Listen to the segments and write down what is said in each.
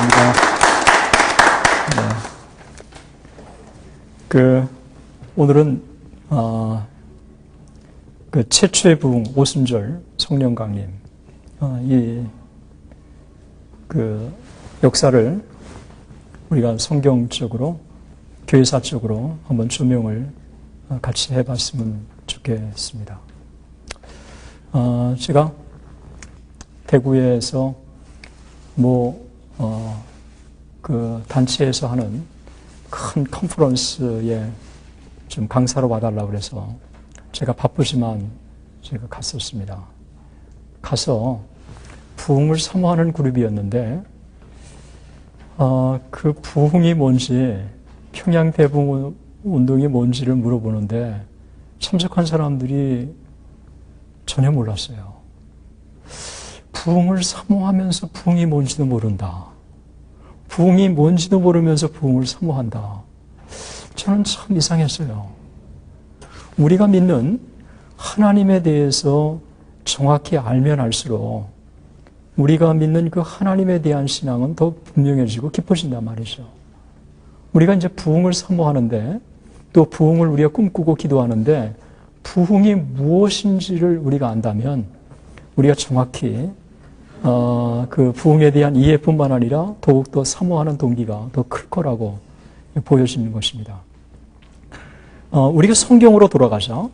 감사합니다. 네. 오늘은, 최초의 부흥, 오순절 성령 강림, 역사를 우리가 성경적으로, 교회사적으로 한번 조명을 같이 해봤으면 좋겠습니다. 제가 대구에서 단체에서 하는 큰 컨퍼런스에 좀 강사로 와달라고 그래서 제가 바쁘지만 제가 갔었습니다. 가서 부흥을 사모하는 그룹이었는데, 그 부흥이 뭔지, 평양 대부흥 운동이 뭔지를 물어보는데 참석한 사람들이 전혀 몰랐어요. 부흥을 사모하면서 부흥이 뭔지도 모른다. 부흥이 뭔지도 모르면서 부흥을 사모한다. 저는 참 이상했어요. 우리가 믿는 하나님에 대해서 정확히 알면 알수록 우리가 믿는 그 하나님에 대한 신앙은 더 분명해지고 깊어진단 말이죠. 우리가 이제 부흥을 사모하는데, 또 부흥을 우리가 꿈꾸고 기도하는데, 부흥이 무엇인지를 우리가 안다면 우리가 정확히 그 부흥에 대한 이해뿐만 아니라 더욱더 사모하는 동기가 더 클 거라고 보여지는 것입니다. 우리가 성경으로 돌아가자.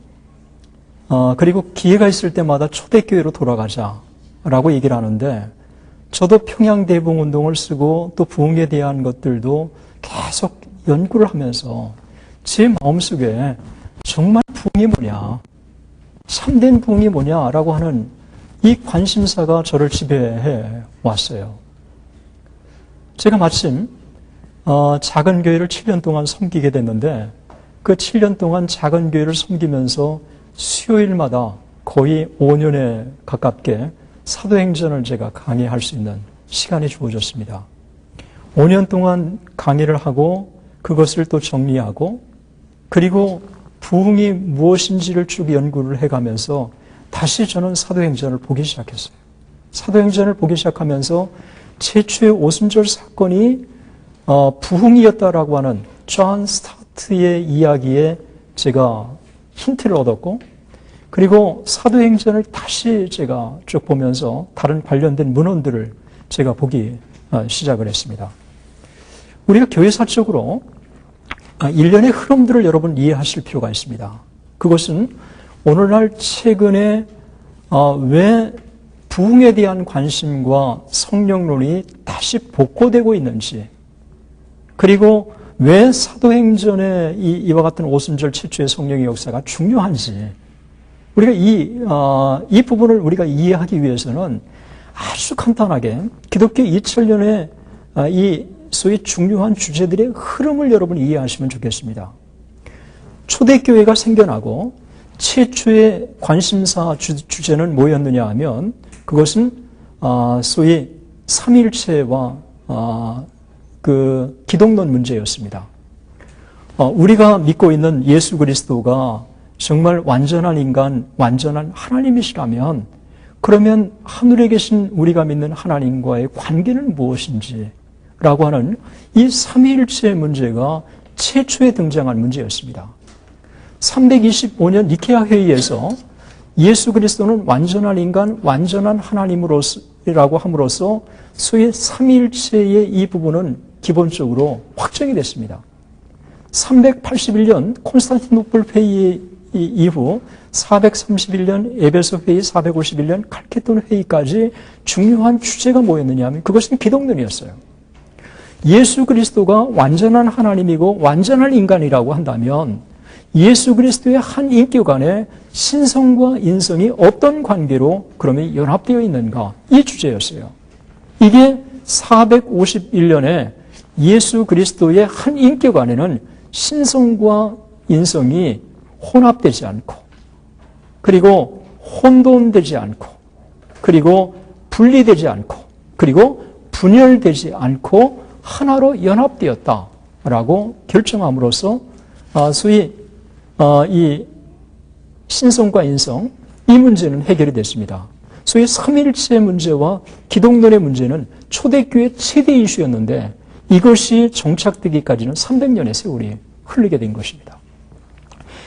그리고 기회가 있을 때마다 초대교회로 돌아가자라고 얘기를 하는데, 저도 평양 대부흥 운동을 쓰고 또 부흥에 대한 것들도 계속 연구를 하면서 제 마음속에 정말 부흥이 뭐냐, 참된 부흥이 뭐냐라고 하는 이 관심사가 저를 지배해 왔어요. 제가 마침 작은 교회를 7년 동안 섬기게 됐는데, 그 7년 동안 작은 교회를 섬기면서 수요일마다 거의 5년에 가깝게 사도행전을 제가 강의할 수 있는 시간이 주어졌습니다. 5년 동안 강의를 하고 그것을 또 정리하고, 그리고 부흥이 무엇인지를 쭉 연구를 해가면서 다시 저는 사도행전을 보기 시작했어요. 사도행전을 보기 시작하면서 최초의 오순절 사건이 부흥이었다라고 하는 존 스타트의 이야기에 제가 힌트를 얻었고, 그리고 사도행전을 다시 제가 쭉 보면서 다른 관련된 문헌들을 제가 보기 시작을 했습니다. 우리가 교회사적으로 일련의 흐름들을 여러분 이해하실 필요가 있습니다. 그것은 오늘날 최근에 왜 부흥에 대한 관심과 성령론이 다시 복고되고 있는지, 그리고 왜 사도행전의 이와 같은 오순절 최초의 성령의 역사가 중요한지, 우리가 이 부분을 우리가 이해하기 위해서는 아주 간단하게 기독교 2000년의 이 소위 중요한 주제들의 흐름을 여러분 이해하시면 좋겠습니다. 초대교회가 생겨나고 최초의 관심사 주제는 뭐였느냐 하면, 그것은 소위 삼위일체와 그 기독론 문제였습니다. 우리가 믿고 있는 예수 그리스도가 정말 완전한 인간, 완전한 하나님이시라면, 그러면 하늘에 계신 우리가 믿는 하나님과의 관계는 무엇인지 라고 하는 이 삼위일체의 문제가 최초에 등장한 문제였습니다. 325년 니케아 회의에서 예수 그리스도는 완전한 인간, 완전한 하나님으로라고 함으로써 소위 삼위일체의 이 부분은 기본적으로 확정이 됐습니다. 381년 콘스탄티노플 회의 이후 431년 에베소 회의, 451년 칼케돈 회의까지 중요한 주제가 뭐였느냐 하면 그것은 기독론이었어요. 예수 그리스도가 완전한 하나님이고 완전한 인간이라고 한다면 예수 그리스도의 한 인격 안에 신성과 인성이 어떤 관계로 그러면 연합되어 있는가, 이 주제였어요. 이게 451년에 예수 그리스도의 한 인격 안에는 신성과 인성이 혼합되지 않고, 그리고 혼돈되지 않고, 그리고 분리되지 않고, 그리고 분열되지 않고 하나로 연합되었다라고 결정함으로써 소위 이 신성과 인성, 이 문제는 해결이 됐습니다. 소위 삼위일체의 문제와 기독론의 문제는 초대교회 최대 이슈였는데 이것이 정착되기까지는 300년의 세월이 흘리게 된 것입니다.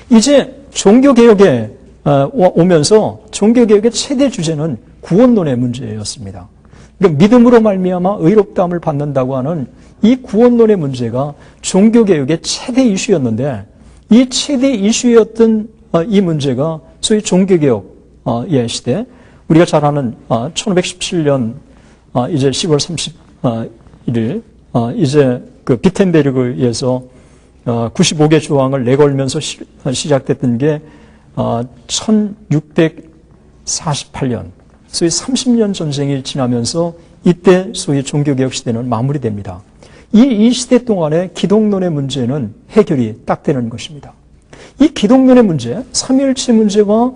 이제 종교개혁에 오면서 종교개혁의 최대 주제는 구원론의 문제였습니다. 그러니까 믿음으로 말미암아 의롭다함을 받는다고 하는 이 구원론의 문제가 종교개혁의 최대 이슈였는데 이 최대 이슈였던 이 문제가 소위 종교개혁의 시대, 우리가 잘 아는 1517년 이제 10월 31일 이제 그 비텐베르그에서 95개 조항을 내걸면서 시작됐던 게 1648년 소위 30년 전쟁이 지나면서 이때 소위 종교개혁 시대는 마무리됩니다. 이 시대 동안에 기독론의 문제는 해결이 딱 되는 것입니다. 이 기독론의 문제, 삼위일체 문제와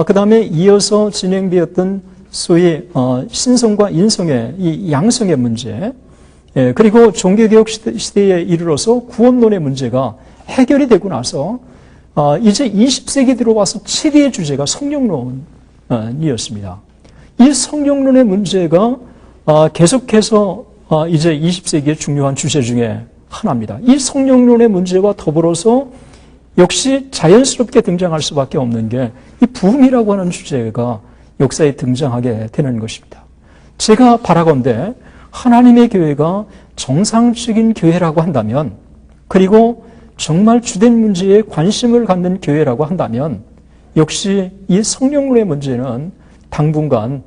그 다음에 이어서 진행되었던 소위 신성과 인성의 이 양성의 문제, 그리고 종교개혁 시대에 이르러서 구원론의 문제가 해결이 되고 나서 이제 20세기 들어와서 최대의 주제가 성령론이었습니다. 이 성령론의 문제가 계속해서 이제 20세기의 중요한 주제 중에 하나입니다. 이 성령론의 문제와 더불어서 역시 자연스럽게 등장할 수밖에 없는 게 이 부흥이라고 하는 주제가 역사에 등장하게 되는 것입니다. 제가 바라건대 하나님의 교회가 정상적인 교회라고 한다면, 그리고 정말 주된 문제에 관심을 갖는 교회라고 한다면 역시 이 성령론의 문제는 당분간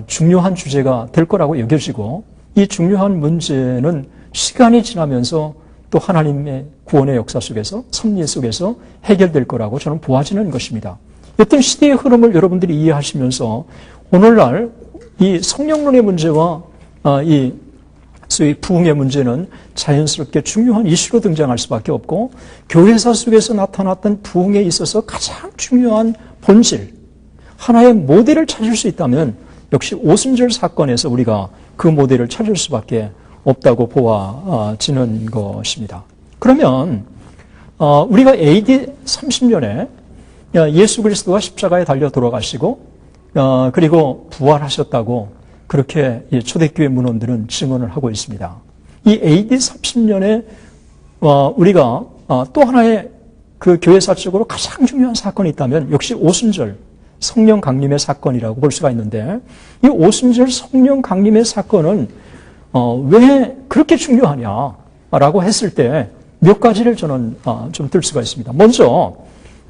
중요한 주제가 될 거라고 여겨지고, 이 중요한 문제는 시간이 지나면서 또 하나님의 구원의 역사 속에서, 섭리 속에서 해결될 거라고 저는 보아지는 것입니다. 어떤 시대의 흐름을 여러분들이 이해하시면서 오늘날 이 성령론의 문제와 이 소위 부흥의 문제는 자연스럽게 중요한 이슈로 등장할 수밖에 없고, 교회사 속에서 나타났던 부흥에 있어서 가장 중요한 본질, 하나의 모델을 찾을 수 있다면 역시 오순절 사건에서 우리가 그 모델을 찾을 수밖에 없다고 보아지는 것입니다. 그러면 우리가 AD 30년에 예수 그리스도가 십자가에 달려 돌아가시고 그리고 부활하셨다고 그렇게 초대교회 문헌들은 증언을 하고 있습니다. 이 AD 30년에 우리가 또 하나의 그 교회사적으로 가장 중요한 사건이 있다면 역시 오순절 성령 강림의 사건이라고 볼 수가 있는데, 이 오순절 성령 강림의 사건은 왜 그렇게 중요하냐라고 했을 때 몇 가지를 저는 좀 들 수가 있습니다. 먼저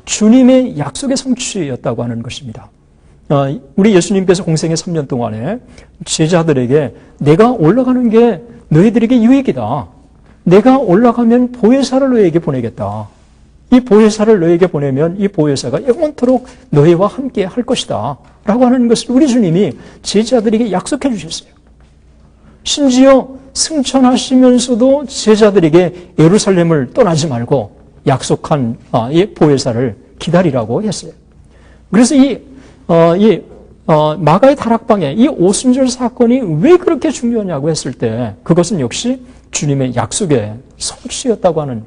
주님의 약속의 성취였다고 하는 것입니다. 우리 예수님께서 공생의 3년 동안에 제자들에게 내가 올라가는 게 너희들에게 유익이다. 내가 올라가면 보혜사를 너희에게 보내겠다. 이 보혜사를 너희에게 보내면 이 보혜사가 영원토록 너희와 함께 할 것이다. 라고 하는 것을 우리 주님이 제자들에게 약속해 주셨어요. 심지어 승천하시면서도 제자들에게 예루살렘을 떠나지 말고 약속한 이 보혜사를 기다리라고 했어요. 그래서 마가의 다락방에 이 오순절 사건이 왜 그렇게 중요하냐고 했을 때 그것은 역시 주님의 약속의 성취였다고 하는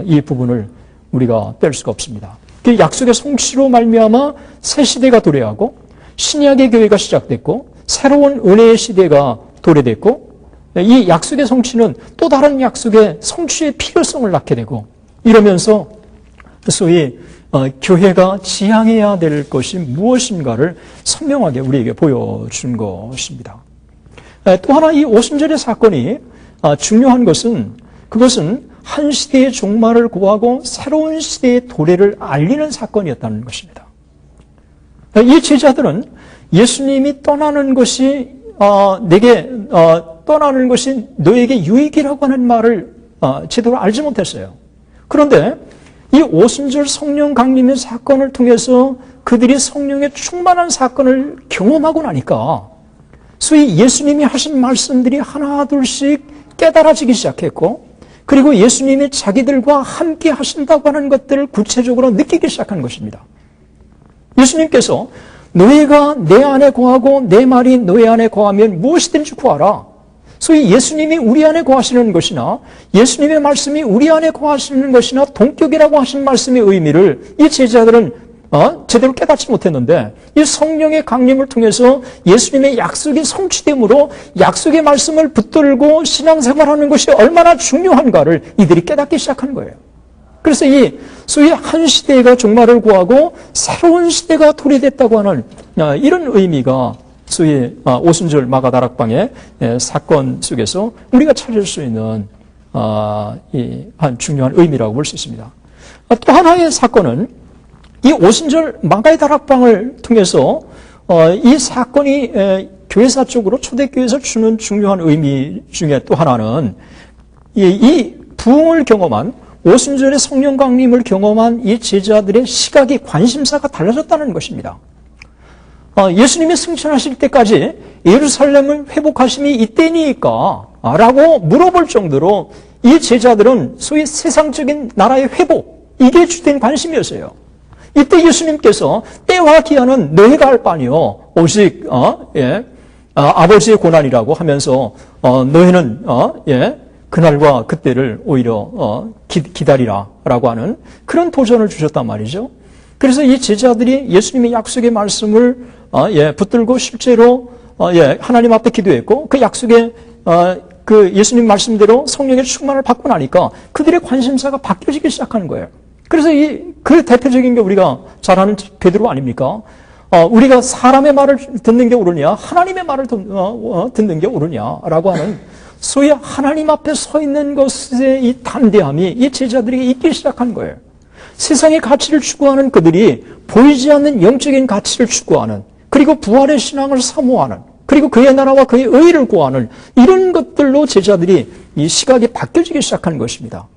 이 부분을 우리가 뺄 수가 없습니다. 그 약속의 성취로 말미암아 새 시대가 도래하고 신약의 교회가 시작됐고 새로운 은혜의 시대가 도래됐고, 이 약속의 성취는 또 다른 약속의 성취의 필요성을 낳게 되고, 이러면서 소위 교회가 지향해야 될 것이 무엇인가를 선명하게 우리에게 보여준 것입니다. 또 하나 이 오순절의 사건이 중요한 것은 그것은 한 시대의 종말을 고하고 새로운 시대의 도래를 알리는 사건이었다는 것입니다. 이 제자들은 예수님이 떠나는 것이 떠나는 것이 너에게 유익이라고 하는 말을 제대로 알지 못했어요. 그런데 이 오순절 성령 강림의 사건을 통해서 그들이 성령의 충만한 사건을 경험하고 나니까 소위 예수님이 하신 말씀들이 하나 둘씩 깨달아지기 시작했고, 그리고 예수님이 자기들과 함께 하신다고 하는 것들을 구체적으로 느끼기 시작한 것입니다. 예수님께서 너희가 내 안에 거하고 내 말이 너희 안에 거하면 무엇이든지 구하라. 소위 예수님이 우리 안에 거하시는 것이나 예수님의 말씀이 우리 안에 거하시는 것이나 동격이라고 하신 말씀의 의미를 이 제자들은 제대로 깨닫지 못했는데 이 성령의 강림을 통해서 예수님의 약속이 성취됨으로 약속의 말씀을 붙들고 신앙생활하는 것이 얼마나 중요한가를 이들이 깨닫기 시작한 거예요. 그래서 이 소위 한 시대가 종말을 구하고 새로운 시대가 도래됐다고 하는 이런 의미가 소위 오순절 마가다락방의 사건 속에서 우리가 찾을 수 있는 한 중요한 의미라고 볼 수 있습니다. 또 하나의 사건은 이 오순절 마가의 다락방을 통해서 이 사건이 교회사 쪽으로 초대교회에서 주는 중요한 의미 중에 또 하나는 이 부흥을 경험한 오순절의 성령 강림을 경험한 이 제자들의 시각이 관심사가 달라졌다는 것입니다. 예수님이 승천하실 때까지 예루살렘을 회복하심이 이때니까 라고 물어볼 정도로 이 제자들은 소위 세상적인 나라의 회복, 이게 주된 관심이었어요. 이때 예수님께서 때와 기한은 너희가 할 바니요 오직 아버지의 고난이라고 하면서 너희는 그날과 그때를 오히려 기다리라라고 하는 그런 도전을 주셨단 말이죠. 그래서 이 제자들이 예수님의 약속의 말씀을 붙들고 실제로 하나님 앞에 기도했고 그 약속의 그 예수님 말씀대로 성령의 충만을 받고 나니까 그들의 관심사가 바뀌어지기 시작하는 거예요. 그래서 그 대표적인 게 우리가 잘 아는 베드로 아닙니까? 우리가 사람의 말을 듣는 게 옳으냐, 하나님의 말을 듣는 게 옳으냐라고 하는 소위 하나님 앞에 서 있는 것의 이 담대함이 이 제자들에게 있기 시작한 거예요. 세상의 가치를 추구하는 그들이 보이지 않는 영적인 가치를 추구하는, 그리고 부활의 신앙을 사모하는, 그리고 그의 나라와 그의 의를 구하는 이런 것들로 제자들이 이 시각이 바뀌어지기 시작한 것입니다.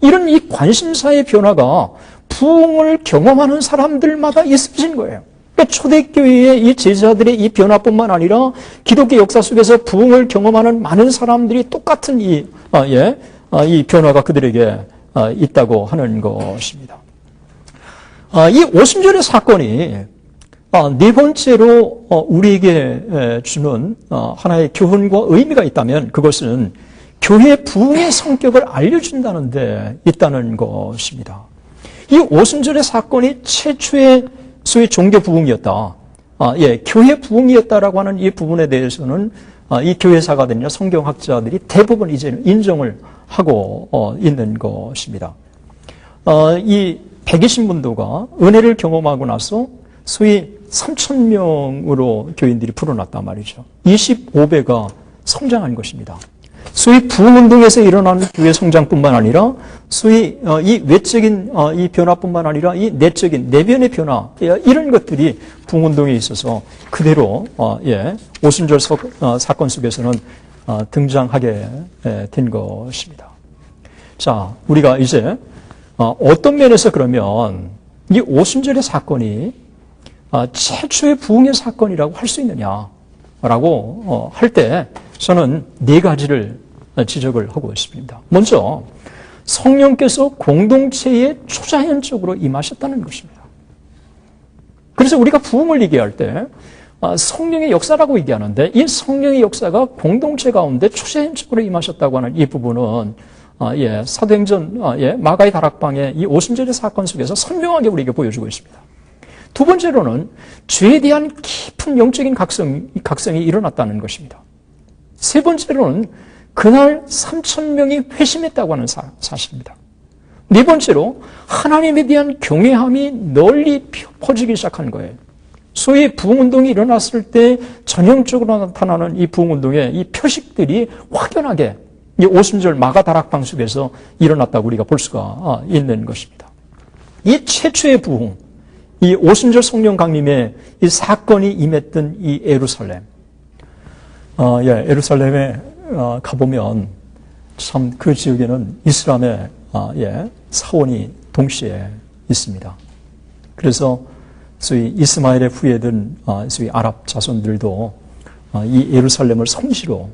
이런 이 관심사의 변화가 부흥을 경험하는 사람들마다 있어진 거예요. 그러니까 초대교회의 이 제자들의 이 변화뿐만 아니라 기독교 역사 속에서 부흥을 경험하는 많은 사람들이 똑같은 이 변화가 그들에게 있다고 하는 것입니다. 이 오순절의 사건이 네 번째로 우리에게 주는 하나의 교훈과 의미가 있다면 그것은 교회 부흥의 성격을 알려준다는 데 있다는 것입니다. 이 오순절의 사건이 최초의 소위 종교 부흥이었다. 교회 부흥이었다라고 하는 이 부분에 대해서는 이 교회사가들이나 성경학자들이 대부분 이제는 인정을 하고 있는 것입니다. 이 120문도가 은혜를 경험하고 나서 소위 3,000명으로 교인들이 불어났단 말이죠. 25배가 성장한 것입니다. 소위 부흥운동에서 일어나는 교회 성장뿐만 아니라 소위 이 외적인 이 변화뿐만 아니라 이 내적인 내면의 변화 이런 것들이 부흥운동에 있어서 그대로 오순절 사건 속에서는 등장하게 된 것입니다. 자, 우리가 이제 어떤 면에서 그러면 이 오순절의 사건이 최초의 부흥의 사건이라고 할 수 있느냐라고 할 때 저는 네 가지를 지적을 하고 있습니다. 먼저 성령께서 공동체에 초자연적으로 임하셨다는 것입니다. 그래서 우리가 부흥을 얘기할 때 성령의 역사라고 얘기하는데 이 성령의 역사가 공동체 가운데 초자연적으로 임하셨다고 하는 이 부분은 사도행전 마가의 다락방의 이 오순절의 사건 속에서 선명하게 우리에게 보여주고 있습니다. 두 번째로는 죄에 대한 깊은 영적인 각성이 일어났다는 것입니다. 세 번째로는 그날 3,000명이 회심했다고 하는 사실입니다. 네 번째로 하나님에 대한 경외함이 널리 퍼지기 시작한 거예요. 소위 부흥운동이 일어났을 때 전형적으로 나타나는 이 부흥운동의 이 표식들이 확연하게 이 오순절 마가다락방 속에서 일어났다고 우리가 볼 수가 있는 것입니다. 이 최초의 부흥, 이 오순절 성령 강림의 이 사건이 임했던 이 예루살렘, 예루살렘에 가보면 참 그 지역에는 이슬람의 사원이 동시에 있습니다. 그래서 소위 이스마엘의 후예든 소위 아랍 자손들도 이 예루살렘을 성지로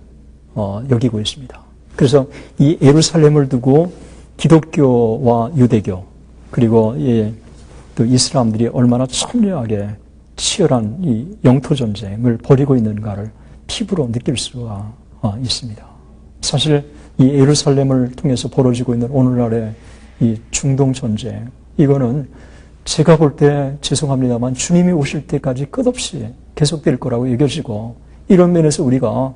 여기고 있습니다. 그래서 이 예루살렘을 두고 기독교와 유대교 그리고 또 이슬람들이 얼마나 첨예하게 치열한 이 영토 전쟁을 벌이고 있는가를 피부로 느낄 수가 있습니다. 사실 이 예루살렘을 통해서 벌어지고 있는 오늘날의 이 중동 전쟁, 이거는 제가 볼 때 죄송합니다만 주님이 오실 때까지 끝없이 계속될 거라고 여겨지고, 이런 면에서 우리가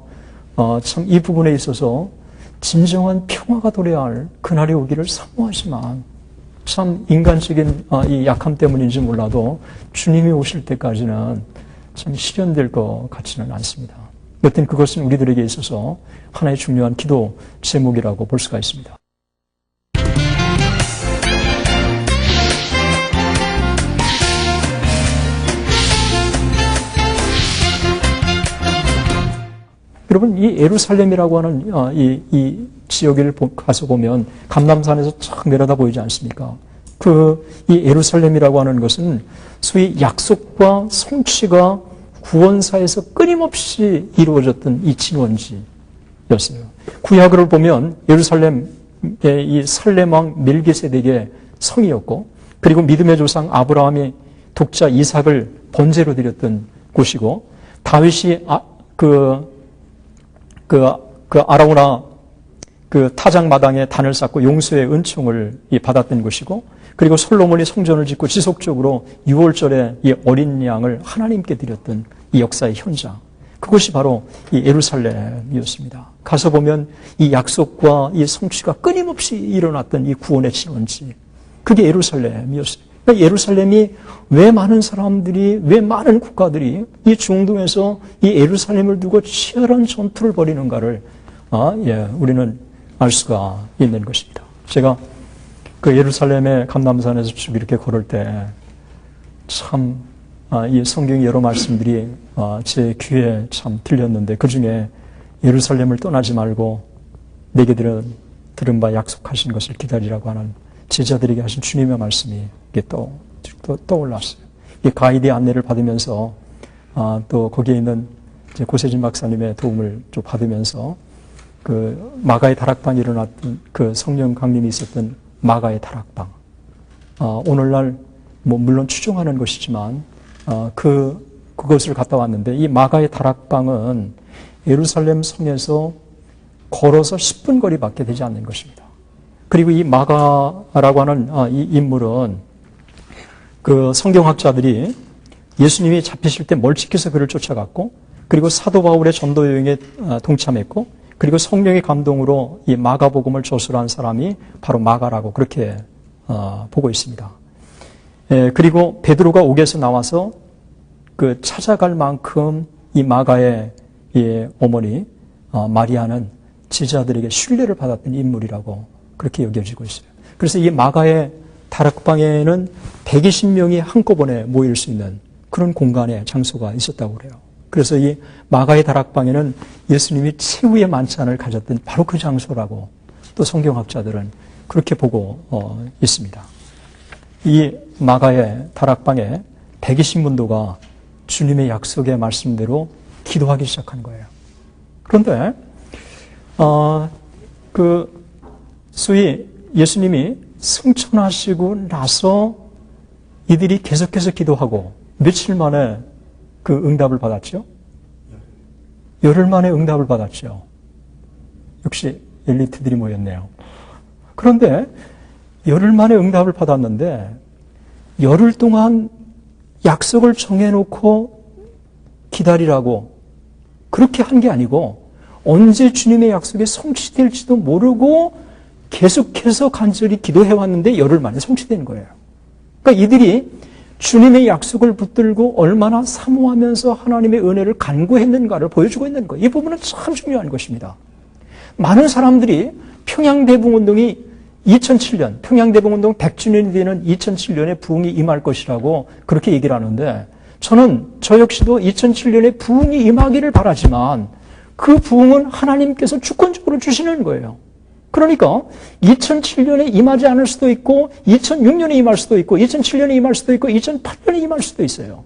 참 이 부분에 있어서 진정한 평화가 도래할 그날이 오기를 사모하지만, 참 인간적인 이 약함 때문인지 몰라도 주님이 오실 때까지는 참 실현될 것 같지는 않습니다. 여튼 그것은 우리들에게 있어서 하나의 중요한 기도 제목이라고 볼 수가 있습니다. 여러분, 이 예루살렘이라고 하는 이 지역을 가서 보면 감람산에서 쫙 내려다 보이지 않습니까? 이 예루살렘이라고 하는 것은 소위 약속과 성취가 구원사에서 끊임없이 이루어졌던 이 진원지였어요. 구약을 보면 예루살렘의 이 살렘왕 멜기세덱의 성이었고, 그리고 믿음의 조상 아브라함이 독자 이삭을 번제로 드렸던 곳이고, 다윗이 아라우나 타작 마당에 단을 쌓고 용서의 은총을 받았던 곳이고, 그리고 솔로몬이 성전을 짓고 지속적으로 6월절에 이 어린 양을 하나님께 드렸던 이 역사의 현장, 그것이 바로 이 예루살렘이었습니다. 가서 보면 이 약속과 이 성취가 끊임없이 일어났던 이 구원의 진원지, 그게 예루살렘이었어요. 그러니까 예루살렘이 왜 많은 사람들이, 왜 많은 국가들이 이 중동에서 이 예루살렘을 두고 치열한 전투를 벌이는가를 우리는 알 수가 있는 것입니다. 제가 그 예루살렘의 감람산에서 쭉 이렇게 걸을 때 참 이 성경의 여러 말씀들이 제 귀에 참 들렸는데, 그 중에 예루살렘을 떠나지 말고 내게 들은 바 약속하신 것을 기다리라고 하는 제자들에게 하신 주님의 말씀이 떠올랐어요. 이 가이드의 안내를 받으면서 또 거기에 있는 고세진 박사님의 도움을 좀 받으면서 그 마가의 다락방이 일어났던 그 성령 강림이 있었던 마가의 다락방, 오늘날 물론 추종하는 것이지만 그것을 갔다 왔는데, 이 마가의 다락방은 예루살렘 성에서 걸어서 10분 거리밖에 되지 않는 것입니다. 그리고 이 마가라고 하는 이 인물은 그 성경학자들이 예수님이 잡히실 때 멀찍해서 그를 쫓아갔고, 그리고 사도 바울의 전도 여행에 동참했고, 그리고 성령의 감동으로 이 마가복음을 저술한 사람이 바로 마가라고 그렇게 보고 있습니다. 그리고 베드로가 옥에서 나와서 그 찾아갈 만큼 이 마가의 어머니 마리아는 제자들에게 신뢰를 받았던 인물이라고 그렇게 여겨지고 있어요. 그래서 이 마가의 다락방에는 120명이 한꺼번에 모일 수 있는 그런 공간의 장소가 있었다고 그래요. 그래서 이 마가의 다락방에는 예수님이 최후의 만찬을 가졌던 바로 그 장소라고 또 성경학자들은 그렇게 보고 있습니다. 이 마가의 다락방에 120문도가 주님의 약속의 말씀대로 기도하기 시작한 거예요. 그런데 소위 예수님이 승천하시고 나서 이들이 계속해서 기도하고 며칠 만에 그 응답을 받았죠? 열흘 만에 응답을 받았죠. 역시 엘리트들이 모였네요. 그런데 열흘 만에 응답을 받았는데, 열흘 동안 약속을 정해놓고 기다리라고 그렇게 한 게 아니고, 언제 주님의 약속이 성취될지도 모르고 계속해서 간절히 기도해왔는데 열흘 만에 성취된 거예요. 그러니까 이들이 주님의 약속을 붙들고 얼마나 사모하면서 하나님의 은혜를 간구했는가를 보여주고 있는 거예요. 이 부분은 참 중요한 것입니다. 많은 사람들이 평양대붕운동이 2007년, 평양대붕운동 100주년이 되는 2007년에 부흥이 임할 것이라고 그렇게 얘기를 하는데, 저 역시도 2007년에 부흥이 임하기를 바라지만 그 부흥은 하나님께서 주권적으로 주시는 거예요. 그러니까 2007년에 임하지 않을 수도 있고, 2006년에 임할 수도 있고, 2007년에 임할 수도 있고, 2008년에 임할 수도 있어요.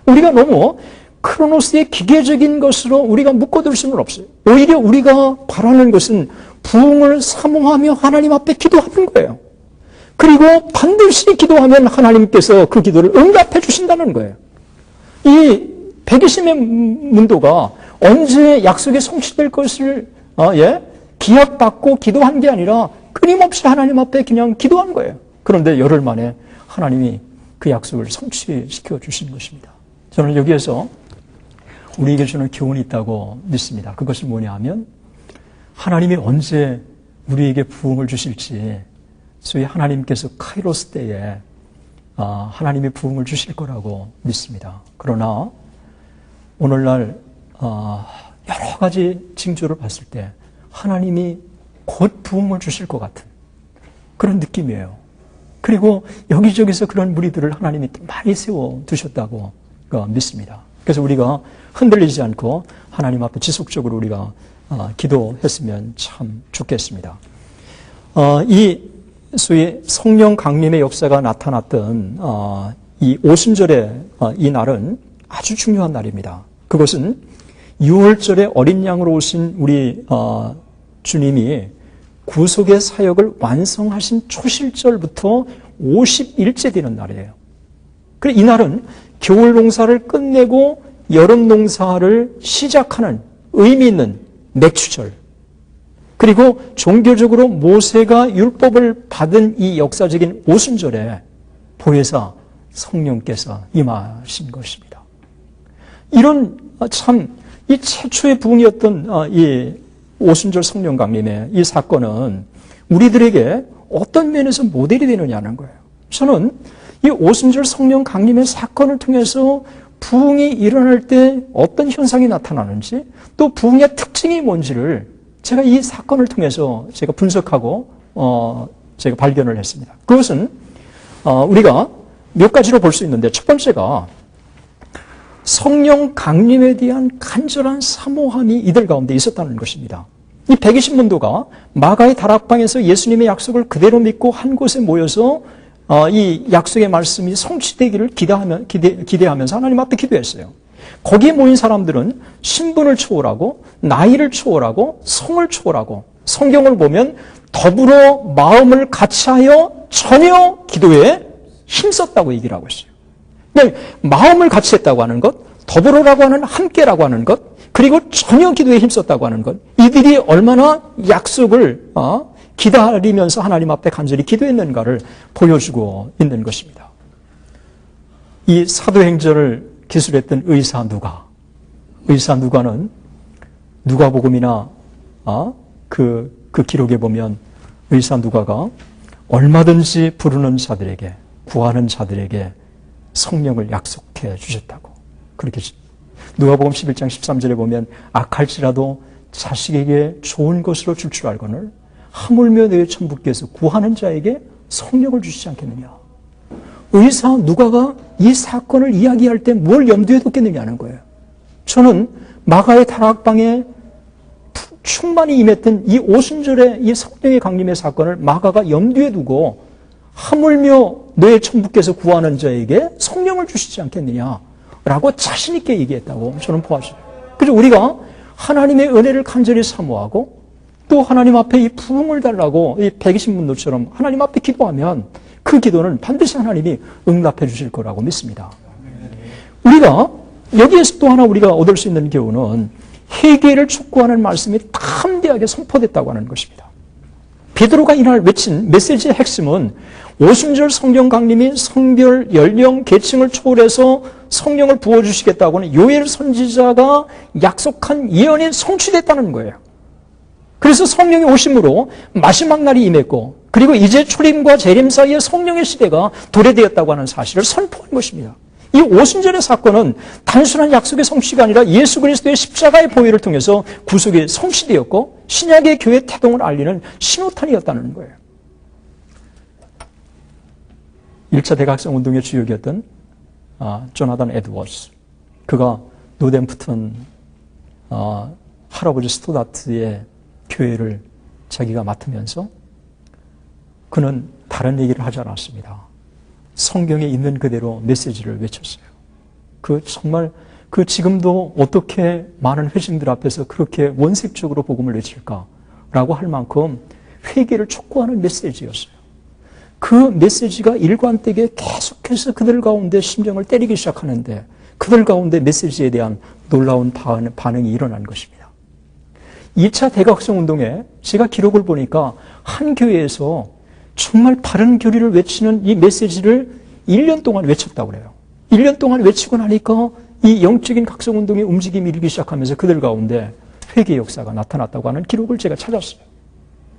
우리가 너무 크로노스의 기계적인 것으로 우리가 묶어둘 수는 없어요. 오히려 우리가 바라는 것은 부흥을 사모하며 하나님 앞에 기도하는 거예요. 그리고 반드시 기도하면 하나님께서 그 기도를 응답해 주신다는 거예요. 이 120의 문도가 언제 약속이 성취될 것을 기약받고 기도한 게 아니라 끊임없이 하나님 앞에 그냥 기도한 거예요. 그런데 열흘 만에 하나님이 그 약속을 성취시켜 주신 것입니다. 저는 여기에서 우리에게 주는 교훈이 있다고 믿습니다. 그것이 뭐냐 하면 하나님이 언제 우리에게 부흥을 주실지 소위 하나님께서 카이로스 때에 하나님이 부흥을 주실 거라고 믿습니다. 그러나 오늘날 여러 가지 징조를 봤을 때 하나님이 곧 부흥을 주실 것 같은 그런 느낌이에요. 그리고 여기저기서 그런 무리들을 하나님이 많이 세워두셨다고 믿습니다. 그래서 우리가 흔들리지 않고 하나님 앞에 지속적으로 우리가 기도했으면 참 좋겠습니다. 이 소위 성령 강림의 역사가 나타났던 이 오순절의 이 날은 아주 중요한 날입니다. 그것은 6월절에 어린 양으로 오신 우리 주님이 구속의 사역을 완성하신 초실절부터 50일째 되는 날이에요. 그래 이 날은 겨울 농사를 끝내고 여름 농사를 시작하는 의미 있는 맥추절, 그리고 종교적으로 모세가 율법을 받은 이 역사적인 오순절에 보혜사 성령께서 임하신 것입니다. 이런 참 이 최초의 부흥이었던 이 오순절 성령 강림의 이 사건은 우리들에게 어떤 면에서 모델이 되느냐는 거예요. 저는 이 오순절 성령 강림의 사건을 통해서 부흥이 일어날 때 어떤 현상이 나타나는지 또 부흥의 특징이 뭔지를 제가 이 사건을 통해서 제가 분석하고 제가 발견을 했습니다. 그것은 우리가 몇 가지로 볼 수 있는데 첫 번째가 성령 강림에 대한 간절한 사모함이 이들 가운데 있었다는 것입니다. 이 120문도가 마가의 다락방에서 예수님의 약속을 그대로 믿고 한 곳에 모여서 이 약속의 말씀이 성취되기를 기대하면서 하나님 앞에 기도했어요. 거기에 모인 사람들은 신분을 초월하고 나이를 초월하고 성을 초월하고 성경을 보면 더불어 마음을 같이하여 전혀 기도에 힘썼다고 얘기를 하고 있어요. 그러니까 마음을 같이 했다고 하는 것, 더불어라고 하는 함께라고 하는 것, 그리고 전혀 기도에 힘썼다고 하는 것, 이들이 얼마나 약속을 기다리면서 하나님 앞에 간절히 기도했는가를 보여주고 있는 것입니다. 이 사도행전을 기술했던 의사 누가는 누가복음이나 그 기록에 보면 의사 누가가 얼마든지 부르는 자들에게, 구하는 자들에게 성령을 약속해 주셨다고 그렇게 누가복음 11장 13절에 보면 악할지라도 자식에게 좋은 것으로 줄 줄 알거늘 하물며 너희 천부께서 구하는 자에게 성령을 주시지 않겠느냐. 의사 누가가 이 사건을 이야기할 때 뭘 염두에 뒀겠느냐는 거예요. 저는 마가의 다락방에 충만히 임했던 이 오순절의 이 성령의 강림의 사건을 마가가 염두에 두고 하물며 너의 천부께서 구하는 자에게 성령을 주시지 않겠느냐라고 자신 있게 얘기했다고 저는 보아져요. 그래서 우리가 하나님의 은혜를 간절히 사모하고 또 하나님 앞에 이 부흥을 달라고 이 120문도처럼 하나님 앞에 기도하면 그 기도는 반드시 하나님이 응답해 주실 거라고 믿습니다. 우리가 여기에서 또 하나 우리가 얻을 수 있는 교훈은 회개를 촉구하는 말씀이 담대하게 선포됐다고 하는 것입니다. 베드로가 이날 외친 메시지의 핵심은 오순절 성령 강림이 성별, 연령, 계층을 초월해서 성령을 부어주시겠다고 하는 요엘 선지자가 약속한 예언이 성취됐다는 거예요. 그래서 성령이 오심으로 마지막 날이 임했고 그리고 이제 초림과 재림 사이에 성령의 시대가 도래되었다고 하는 사실을 선포한 것입니다. 이 오순절의 사건은 단순한 약속의 성취가 아니라 예수 그리스도의 십자가의 보혈을 통해서 구속이 성취되었고 신약의 교회 태동을 알리는 신호탄이었다는 거예요. 1차 대각성 운동의 주역이었던 조나단 에드워즈, 그가 노댐프턴 할아버지 스토다트의 교회를 자기가 맡으면서 그는 다른 얘기를 하지 않았습니다. 성경에 있는 그대로 메시지를 외쳤어요. 정말 지금도 어떻게 많은 회중들 앞에서 그렇게 원색적으로 복음을 외칠까라고 할 만큼 회개를 촉구하는 메시지였어요. 그 메시지가 일관되게 계속해서 그들 가운데 심정을 때리기 시작하는데 그들 가운데 메시지에 대한 놀라운 반응이 일어난 것입니다. 2차 대각성 운동에 제가 기록을 보니까 한 교회에서 정말 바른 교리를 외치는 이 메시지를 1년 동안 외쳤다고 그래요. 1년 동안 외치고 나니까 이 영적인 각성운동의 움직임이 일기 시작하면서 그들 가운데 회개 역사가 나타났다고 하는 기록을 제가 찾았어요.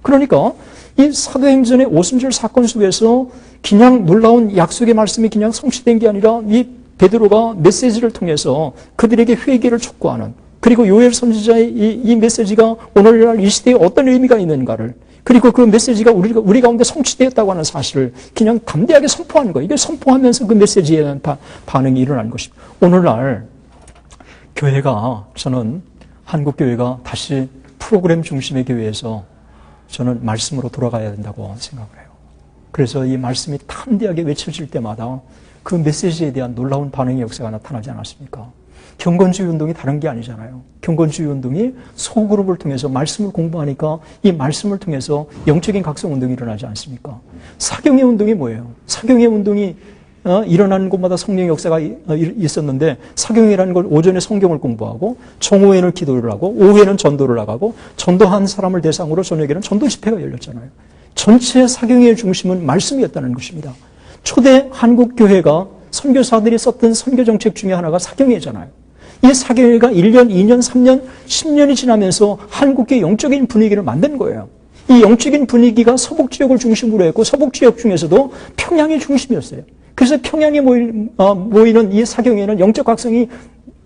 그러니까 이 사도행전의 오순절 사건 속에서 그냥 놀라운 약속의 말씀이 그냥 성취된 게 아니라 이 베드로가 메시지를 통해서 그들에게 회개를 촉구하는, 그리고 요엘 선지자의 이 메시지가 오늘날 이 시대에 어떤 의미가 있는가를, 그리고 그 메시지가 우리 가운데 성취되었다고 하는 사실을 그냥 담대하게 선포하는 거예요. 이게 선포하면서 그 메시지에 대한 반응이 일어나는 것입니다. 오늘날 교회가, 저는 한국 교회가 다시 프로그램 중심의 교회에서 저는 말씀으로 돌아가야 된다고 생각을 해요. 그래서 이 말씀이 담대하게 외쳐질 때마다 그 메시지에 대한 놀라운 반응의 역사가 나타나지 않았습니까? 경건주의 운동이 다른 게 아니잖아요. 경건주의 운동이 소그룹을 통해서 말씀을 공부하니까 이 말씀을 통해서 영적인 각성 운동이 일어나지 않습니까? 사경의 운동이 뭐예요? 사경의 운동이 일어나는 곳마다 성령의 역사가 있었는데, 사경이라는 걸 오전에 성경을 공부하고 정오에는 기도를 하고 오후에는 전도를 나가고, 전도한 사람을 대상으로 저녁에는 전도 집회가 열렸잖아요. 전체 사경의 중심은 말씀이었다는 것입니다. 초대 한국 교회가 선교사들이 썼던 선교 정책 중에 하나가 사경회잖아요. 이 사경회가 1년, 2년, 3년, 10년이 지나면서 한국의 영적인 분위기를 만든 거예요. 이 영적인 분위기가 서북 지역을 중심으로 했고, 서북 지역 중에서도 평양이 중심이었어요. 그래서 평양에 모이는 이 사경회는 영적 각성이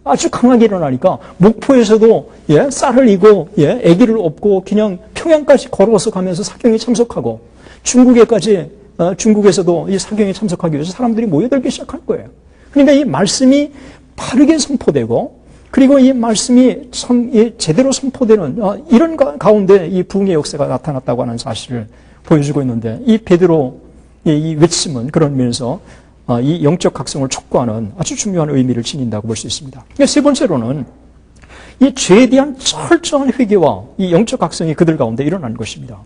아주 강하게 일어나니까 목포에서도 쌀을 이고 아기를 업고 그냥 평양까지 걸어서 가면서 사경에 참석하고, 중국에서도 이 사경에 참석하기 위해서 사람들이 모여들기 시작한 거예요. 그러니까 이 말씀이 바르게 선포되고, 그리고 이 말씀이 참 제대로 선포되는 이런 가운데 이 부흥의 역사가 나타났다고 하는 사실을 보여주고 있는데, 이 베드로의 이 외침은 그런 면에서 이 영적 각성을 촉구하는 아주 중요한 의미를 지닌다고 볼 수 있습니다. 세 번째로는 이 죄에 대한 철저한 회개와 이 영적 각성이 그들 가운데 일어난 것입니다.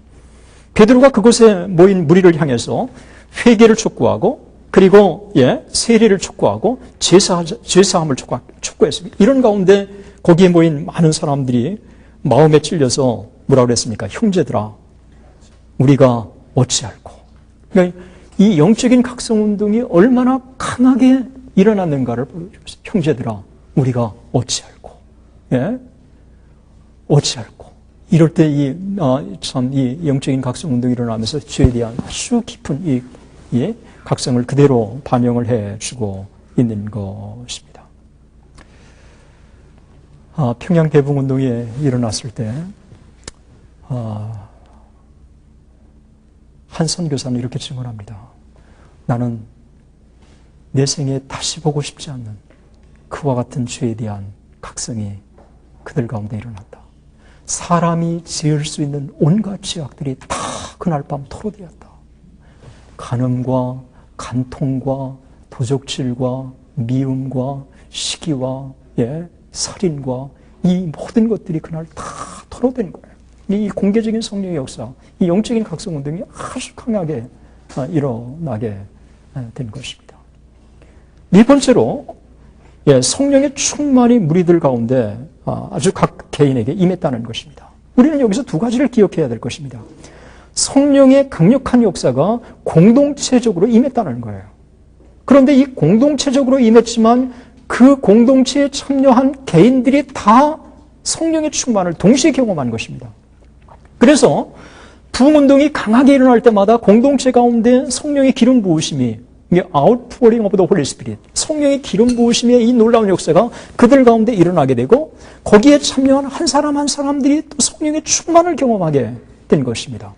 베드로가 그곳에 모인 무리를 향해서 회개를 촉구하고, 그리고 세례를 촉구하고 죄사함을 촉구했습니다. 이런 가운데 거기에 모인 많은 사람들이 마음에 찔려서 뭐라고 그랬습니까? 형제들아, 우리가 어찌할꼬. 그러니까 이 영적인 각성운동이 얼마나 강하게 일어났는가를 보여주고 있어요. 형제들아, 우리가 어찌할꼬. 어찌할꼬. 이럴 때 이 영적인 각성운동이 일어나면서 죄에 대한 아주 깊은 이 각성을 그대로 반영을 해주고 있는 것입니다. 평양 대붕운동이 일어났을 때, 한 선교사는 이렇게 증언합니다. 나는 내 생에 다시 보고 싶지 않는 그와 같은 죄에 대한 각성이 그들 가운데 일어났다. 사람이 지을 수 있는 온갖 죄악들이 다 그날 밤 토로되었다. 간음과 간통과 도적질과 미움과 시기와 살인과 이 모든 것들이 그날 다 토로된 거예요. 이 공개적인 성령의 역사, 이 영적인 각성운동이 아주 강하게 일어나게 된 것입니다. 네 번째로 성령의 충만이 무리들 가운데 아주 각 개인에게 임했다는 것입니다. 우리는 여기서 두 가지를 기억해야 될 것입니다. 성령의 강력한 역사가 공동체적으로 임했다는 거예요. 그런데 이 공동체적으로 임했지만 그 공동체에 참여한 개인들이 다 성령의 충만을 동시에 경험한 것입니다. 그래서 부흥운동이 강하게 일어날 때마다 공동체 가운데 성령의 기름 부으심이, outpouring of the Holy Spirit, 성령의 기름 부으심의 이 놀라운 역사가 그들 가운데 일어나게 되고, 거기에 참여한 한 사람 한 사람들이 또 성령의 충만을 경험하게 된 것입니다.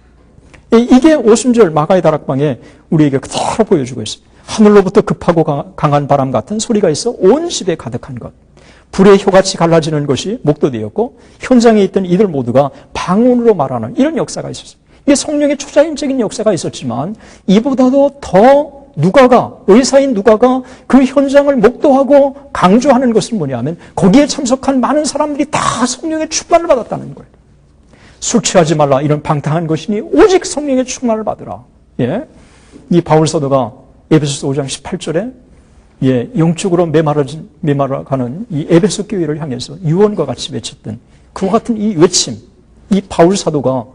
이게 오순절 마가의 다락방에 우리에게 그대로 보여주고 있습니다. 하늘로부터 급하고 강한 바람 같은 소리가 있어 온 집에 가득한 것. 불의 혀같이 갈라지는 것이 목도되었고, 현장에 있던 이들 모두가 방언으로 말하는 이런 역사가 있었습니다. 이게 성령의 초자연적인 역사가 있었지만, 이보다도 더 의사인 누가가 그 현장을 목도하고 강조하는 것은 뭐냐면, 거기에 참석한 많은 사람들이 다 성령의 충만을 받았다는 거예요. 술 취하지 말라, 이런 방탕한 것이니 오직 성령의 충만을 받으라. 이 바울 사도가 에베소서 5장 18절에 영적으로 메말아가는 이 에베소 교회를 향해서 유언과 같이 외쳤던 그와 같은 이 외침, 이 바울 사도가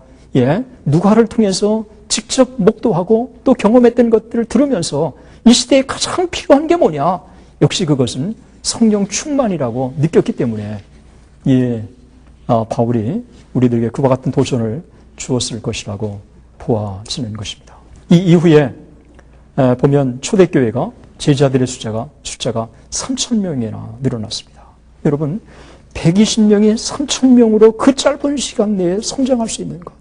누가를 통해서 직접 목도하고 또 경험했던 것들을 들으면서 이 시대에 가장 필요한 게 뭐냐? 역시 그것은 성령 충만이라고 느꼈기 때문에 바울이 우리들에게 그와 같은 도전을 주었을 것이라고 보아지는 것입니다. 이 이후에 보면 초대교회가 제자들의 숫자가 3,000명이나 늘어났습니다. 여러분 120명이 3,000명으로 그 짧은 시간 내에 성장할 수 있는 것.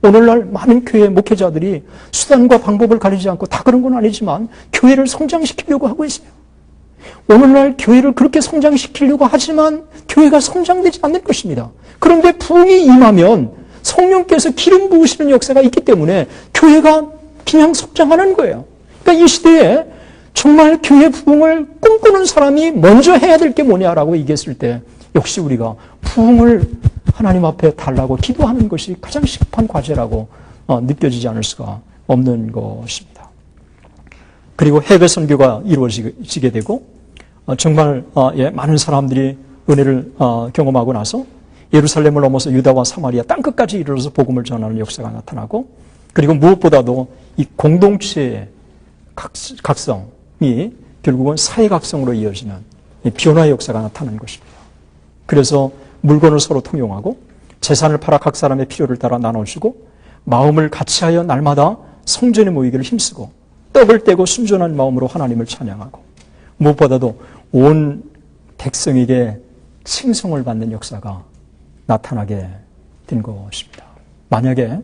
오늘날 많은 교회 목회자들이 수단과 방법을 가리지 않고 다 그런 건 아니지만 교회를 성장시키려고 하고 있어요. 오늘날 교회를 그렇게 성장시키려고 하지만 교회가 성장되지 않는 것입니다. 그런데 부흥이 임하면 성령께서 기름 부으시는 역사가 있기 때문에 교회가 그냥 성장하는 거예요. 그러니까 이 시대에 정말 교회 부흥을 꿈꾸는 사람이 먼저 해야 될 게 뭐냐라고 얘기했을 때 역시 우리가 부흥을 하나님 앞에 달라고 기도하는 것이 가장 시급한 과제라고 느껴지지 않을 수가 없는 것입니다. 그리고 해외 선교가 이루어지게 되고 정말 많은 사람들이 은혜를 경험하고 나서 예루살렘을 넘어서 유다와 사마리아 땅끝까지 이르러서 복음을 전하는 역사가 나타나고 그리고 무엇보다도 이 공동체의 각성이 결국은 사회 각성으로 이어지는 변화의 역사가 나타나는 것입니다. 그래서 물건을 서로 통용하고 재산을 팔아 각 사람의 필요를 따라 나눠주고 마음을 같이하여 날마다 성전에 모이기를 힘쓰고 떡을 떼고 순전한 마음으로 하나님을 찬양하고 무엇보다도 온 백성에게 칭송을 받는 역사가 나타나게 된 것입니다. 만약에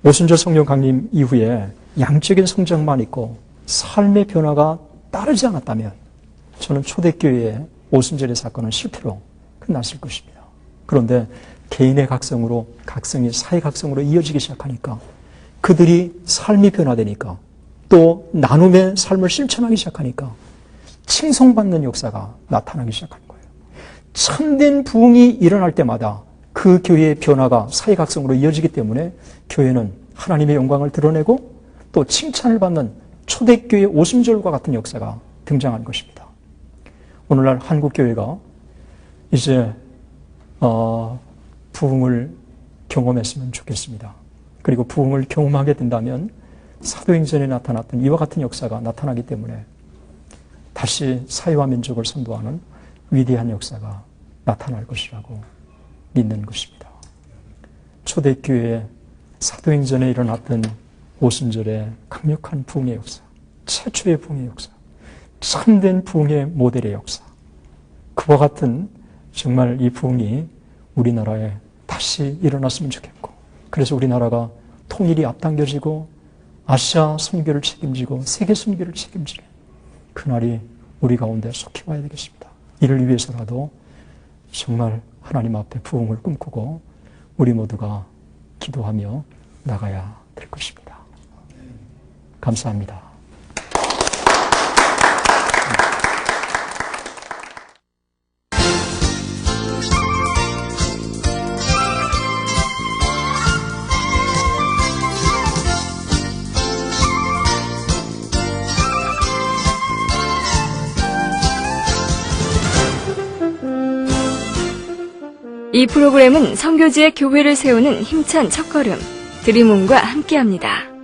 오순절 성령 강림 이후에 양적인 성장만 있고 삶의 변화가 따르지 않았다면 저는 초대교회의 오순절의 사건은 실패로 끝났을 것입니다. 그런데 개인의 각성이 사회 각성으로 이어지기 시작하니까 그들이 삶이 변화되니까 또 나눔의 삶을 실천하기 시작하니까 칭송받는 역사가 나타나기 시작한 거예요. 참된 부흥이 일어날 때마다 그 교회의 변화가 사회 각성으로 이어지기 때문에 교회는 하나님의 영광을 드러내고 또 칭찬을 받는 초대교회 오순절과 같은 역사가 등장한 것입니다. 오늘날 한국교회가 이제 부흥을 경험했으면 좋겠습니다. 그리고 부흥을 경험하게 된다면 사도행전에 나타났던 이와 같은 역사가 나타나기 때문에 다시 사회와 민족을 선도하는 위대한 역사가 나타날 것이라고 믿는 것입니다. 초대교회의 사도행전에 일어났던 오순절의 강력한 부흥의 역사, 최초의 부흥의 역사, 참된 부흥의 모델의 역사, 그와 같은 정말 이 부흥이 우리나라에 다시 일어났으면 좋겠고 그래서 우리나라가 통일이 앞당겨지고 아시아 선교를 책임지고 세계 선교를 책임지는 그날이 우리 가운데 속히 와야 되겠습니다. 이를 위해서라도 정말 하나님 앞에 부흥을 꿈꾸고 우리 모두가 기도하며 나가야 될 것입니다. 감사합니다. 이 프로그램은 선교지의 교회를 세우는 힘찬 첫걸음 드림온과 함께합니다.